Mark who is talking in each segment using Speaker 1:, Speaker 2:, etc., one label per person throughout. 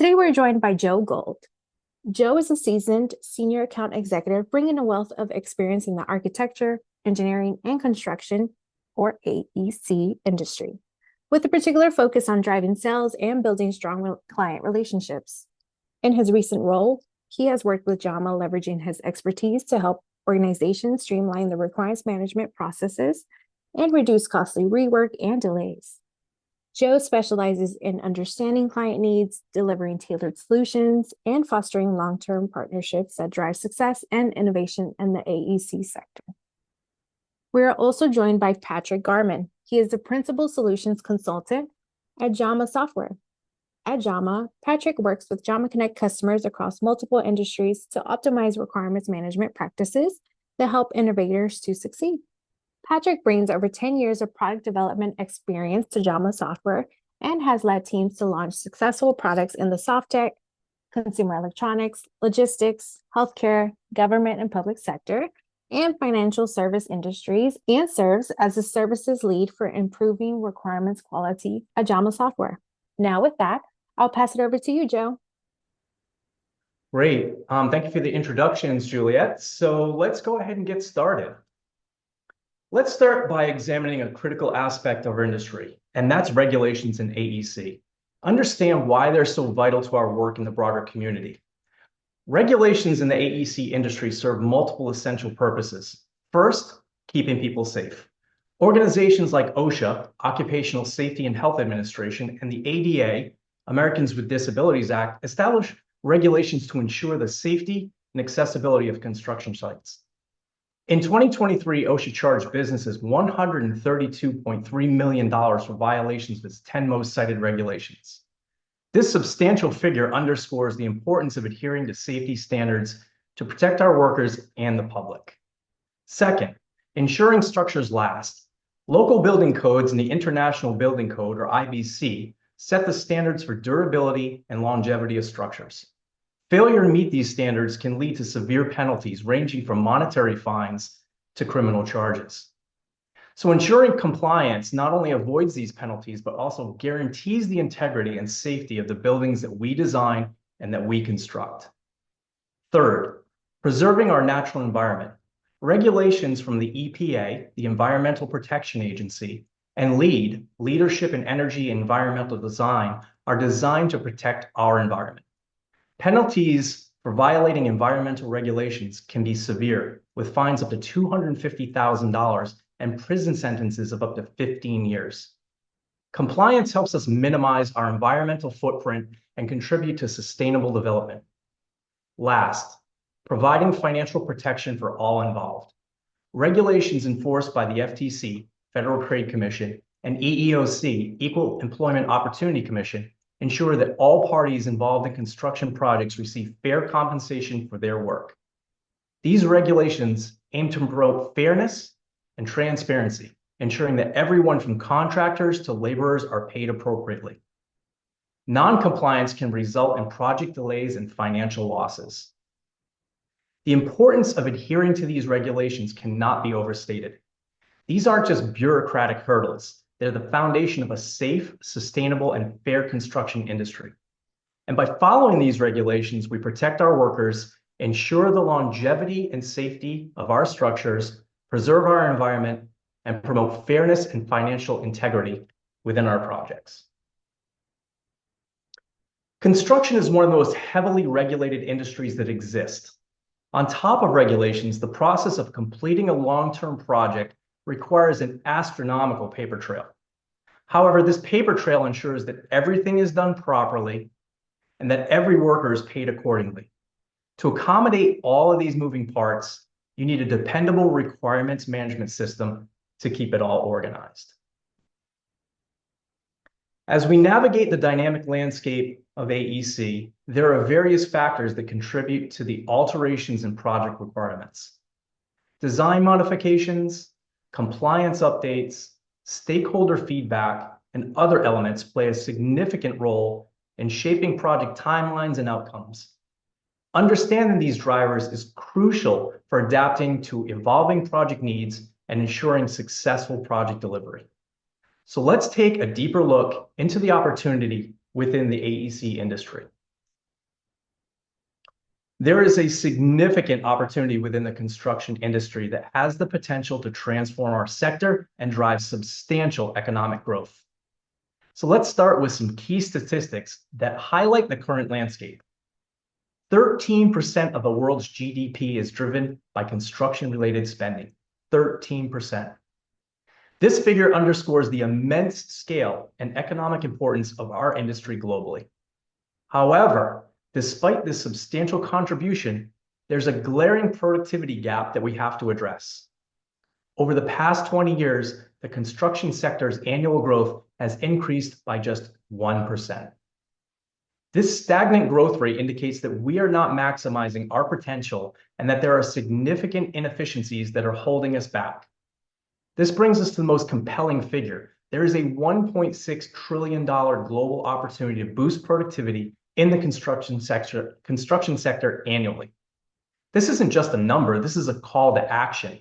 Speaker 1: Today, we're joined by Joe Gould. Joe is a seasoned senior account executive bringing a wealth of experience in the architecture, engineering, and construction, or AEC industry, with a particular focus on driving sales and building strong client relationships. In his recent role, he has worked with Jama, leveraging his expertise to help organizations streamline the requirements management processes and reduce costly rework and delays. Joe specializes in understanding client needs, delivering tailored solutions, and fostering long-term partnerships that drive success and innovation in the AEC sector. We are also joined by Patrick Garman. He is the Principal Solutions Consultant at Jama Software. At Jama, Patrick works with Jama Connect customers across multiple industries to optimize requirements management practices that help innovators to succeed. Patrick brings over 10 years of product development experience to Jama Software and has led teams to launch successful products in the soft tech, consumer electronics, logistics, healthcare, government and public sector, and financial service industries, and serves as the services lead for improving requirements quality at Jama Software. Now with that, I'll pass it over to you, Joe.
Speaker 2: Great. Thank you for the introductions, Juliet. So let's go ahead and get started. Let's start by examining a critical aspect of our industry, and that's regulations in AEC. Understand why they're so vital to our work in the broader community. Regulations in the AEC industry serve multiple essential purposes. First, keeping people safe. Organizations like OSHA, Occupational Safety and Health Administration, and the ADA, Americans with Disabilities Act, establish regulations to ensure the safety and accessibility of construction sites. In 2023, OSHA charged businesses $132.3 million for violations of its 10 most cited regulations. This substantial figure underscores the importance of adhering to safety standards to protect our workers and the public. Second, ensuring structures last. Local building codes and the International Building Code, or IBC, set the standards for durability and longevity of structures. Failure to meet these standards can lead to severe penalties ranging from monetary fines to criminal charges. So ensuring compliance not only avoids these penalties, but also guarantees the integrity and safety of the buildings that we design and that we construct. Third, preserving our natural environment. Regulations from the EPA, the Environmental Protection Agency, and LEED, Leadership in Energy and Environmental Design, are designed to protect our environment. Penalties for violating environmental regulations can be severe, with fines up to $250,000 and prison sentences of up to 15 years. Compliance helps us minimize our environmental footprint and contribute to sustainable development. Last, providing financial protection for all involved. Regulations enforced by the FTC, Federal Trade Commission, and EEOC, Equal Employment Opportunity Commission, ensure that all parties involved in construction projects receive fair compensation for their work. These regulations aim to promote fairness and transparency, ensuring that everyone from contractors to laborers are paid appropriately. Non-compliance can result in project delays and financial losses. The importance of adhering to these regulations cannot be overstated. These aren't just bureaucratic hurdles. They're the foundation of a safe, sustainable, and fair construction industry. And by following these regulations, we protect our workers, ensure the longevity and safety of our structures, preserve our environment, and promote fairness and financial integrity within our projects. Construction is one of the most heavily regulated industries that exist. On top of regulations, the process of completing a long-term project requires an astronomical paper trail. However, this paper trail ensures that everything is done properly and that every worker is paid accordingly. To accommodate all of these moving parts, you need a dependable requirements management system to keep it all organized. As we navigate the dynamic landscape of AEC, there are various factors that contribute to the alterations in project requirements. Design modifications, compliance updates, stakeholder feedback, and other elements play a significant role in shaping project timelines and outcomes. Understanding these drivers is crucial for adapting to evolving project needs and ensuring successful project delivery. So let's take a deeper look into the opportunity within the AEC industry. There is a significant opportunity within the construction industry that has the potential to transform our sector and drive substantial economic growth. So let's start with some key statistics that highlight the current landscape. 13% of the world's GDP is driven by construction-related spending. 13%. This figure underscores the immense scale and economic importance of our industry globally. However, despite this substantial contribution, there's a glaring productivity gap that we have to address. Over the past 20 years, the construction sector's annual growth has increased by just 1%. This stagnant growth rate indicates that we are not maximizing our potential and that there are significant inefficiencies that are holding us back. This brings us to the most compelling figure. There is a $1.6 trillion global opportunity to boost productivity in the construction sector annually. This isn't just a number, this is a call to action.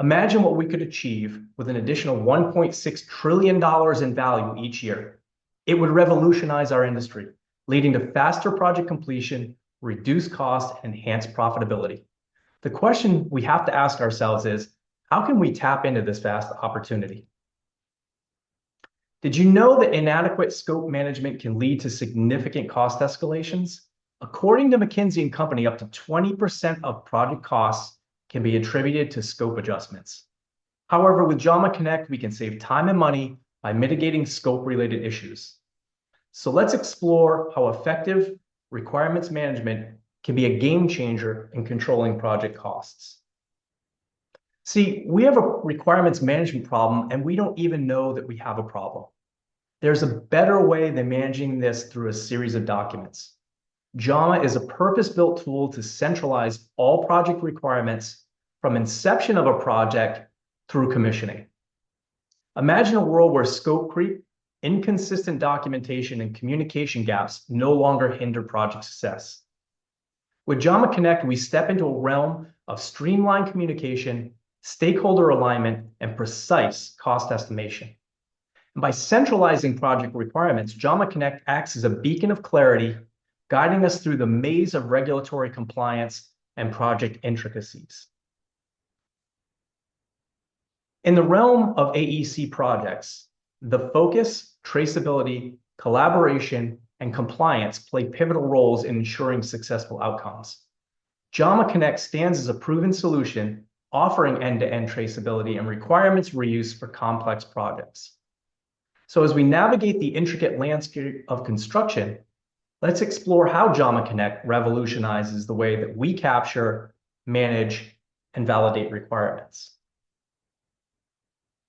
Speaker 2: Imagine what we could achieve with an additional $1.6 trillion in value each year. It would revolutionize our industry, leading to faster project completion, reduced cost, and enhanced profitability. The question we have to ask ourselves is, how can we tap into this vast opportunity? Did you know that inadequate scope management can lead to significant cost escalations? According to McKinsey & Company, up to 20% of project costs can be attributed to scope adjustments. However, with Jama Connect, we can save time and money by mitigating scope-related issues. So let's explore how effective requirements management can be a game changer in controlling project costs. See, we have a requirements management problem, and we don't even know that we have a problem. There's a better way than managing this through a series of documents. Jama is a purpose-built tool to centralize all project requirements from inception of a project through commissioning. Imagine a world where scope creep, inconsistent documentation, and communication gaps no longer hinder project success. With Jama Connect, we step into a realm of streamlined communication, stakeholder alignment, and precise cost estimation. And by centralizing project requirements, Jama Connect acts as a beacon of clarity, guiding us through the maze of regulatory compliance and project intricacies. In the realm of AEC projects, the focus, traceability, collaboration, and compliance play pivotal roles in ensuring successful outcomes. Jama Connect stands as a proven solution, offering end-to-end traceability and requirements reuse for complex projects. So as we navigate the intricate landscape of construction, let's explore how Jama Connect revolutionizes the way that we capture, manage, and validate requirements.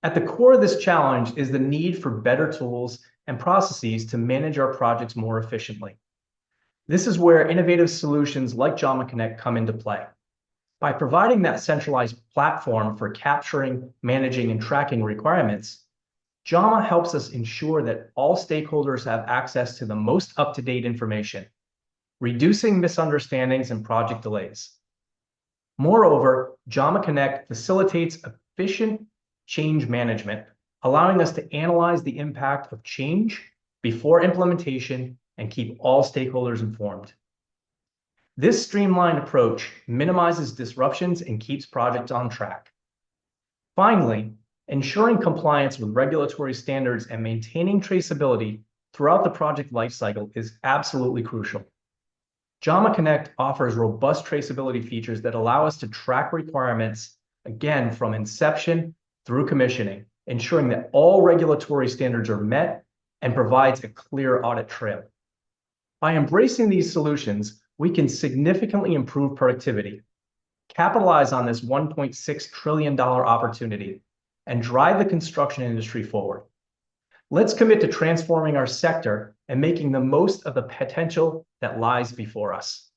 Speaker 2: At the core of this challenge is the need for better tools and processes to manage our projects more efficiently. This is where innovative solutions like Jama Connect come into play. By providing that centralized platform for capturing, managing, and tracking requirements, Jama helps us ensure that all stakeholders have access to the most up-to-date information, reducing misunderstandings and project delays. Moreover, Jama Connect facilitates efficient change management, allowing us to analyze the impact of change before implementation and keep all stakeholders informed. This streamlined approach minimizes disruptions and keeps projects on track. Finally, ensuring compliance with regulatory standards and maintaining traceability throughout the project lifecycle is absolutely crucial. Jama Connect offers robust traceability features that allow us to track requirements, again, from inception through commissioning, ensuring that all regulatory standards are met and provides a clear audit trail. By embracing these solutions, we can significantly improve productivity, capitalize on this $1.6 trillion opportunity, and drive the construction industry forward. Let's commit to transforming our sector and making the most of the potential that lies before us.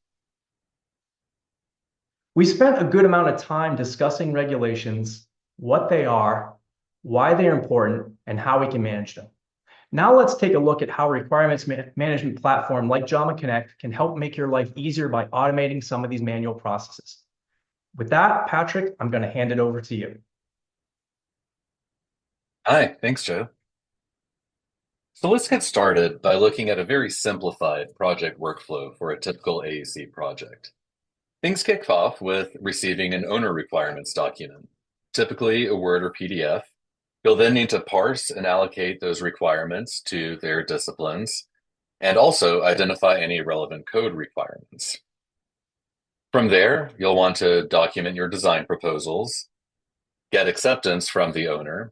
Speaker 2: We spent a good amount of time discussing regulations, what they are, why they're important, and how we can manage them. Now let's take a look at how requirements management platform like Jama Connect can help make your life easier by automating some of these manual processes. With that, Patrick, I'm going to hand it over to you.
Speaker 3: Hi, thanks, Joe. So let's get started by looking at a very simplified project workflow for a typical AEC project. Things kick off with receiving an owner requirements document, typically a Word or PDF. You'll then need to parse and allocate those requirements to their disciplines and also identify any relevant code requirements. From there, you'll want to document your design proposals, get acceptance from the owner,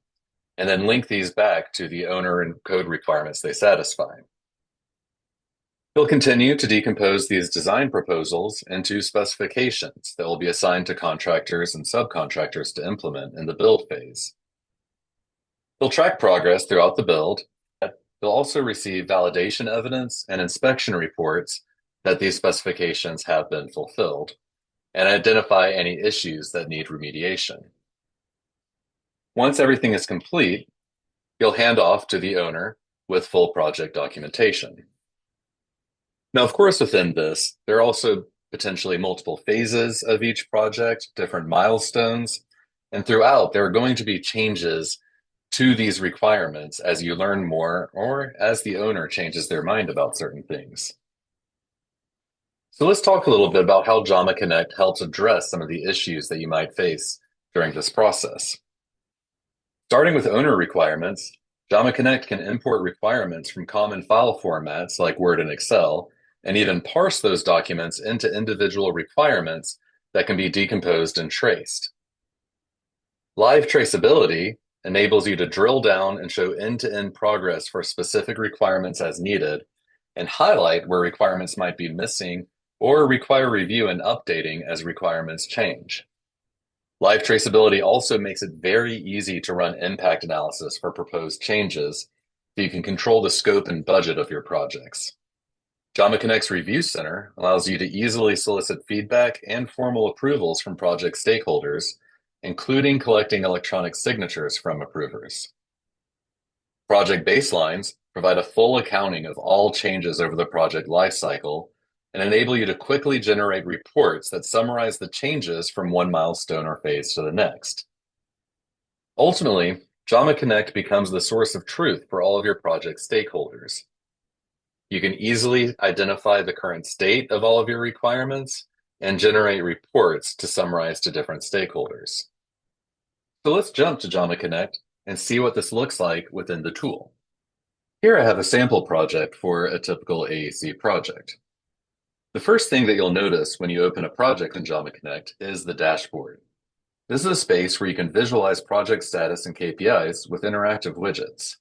Speaker 3: and then link these back to the owner and code requirements they satisfy. You'll continue to decompose these design proposals into specifications that will be assigned to contractors and subcontractors to implement in the build phase. You'll track progress throughout the build. You'll also receive validation evidence and inspection reports that these specifications have been fulfilled, and identify any issues that need remediation. Once everything is complete, you'll hand off to the owner with full project documentation. Now, of course, within this, there are also potentially multiple phases of each project, different milestones, and throughout, there are going to be changes to these requirements as you learn more or as the owner changes their mind about certain things. So let's talk a little bit about how Jama Connect helps address some of the issues that you might face during this process. Starting with owner requirements, Jama Connect can import requirements from common file formats like Word and Excel, and even parse those documents into individual requirements that can be decomposed and traced. Live traceability enables you to drill down and show end-to-end progress for specific requirements as needed, and highlight where requirements might be missing or require review and updating as requirements change. Live traceability also makes it very easy to run impact analysis for proposed changes, so you can control the scope and budget of your projects. Jama Connect's Review Center allows you to easily solicit feedback and formal approvals from project stakeholders, including collecting electronic signatures from approvers. Project baselines provide a full accounting of all changes over the project lifecycle and enable you to quickly generate reports that summarize the changes from one milestone or phase to the next. Ultimately, Jama Connect becomes the source of truth for all of your project stakeholders. You can easily identify the current state of all of your requirements and generate reports to summarize to different stakeholders. So let's jump to Jama Connect and see what this looks like within the tool. Here I have a sample project for a typical AEC project. The first thing that you'll notice when you open a project in Jama Connect is the dashboard. This is a space where you can visualize project status and KPIs with interactive widgets.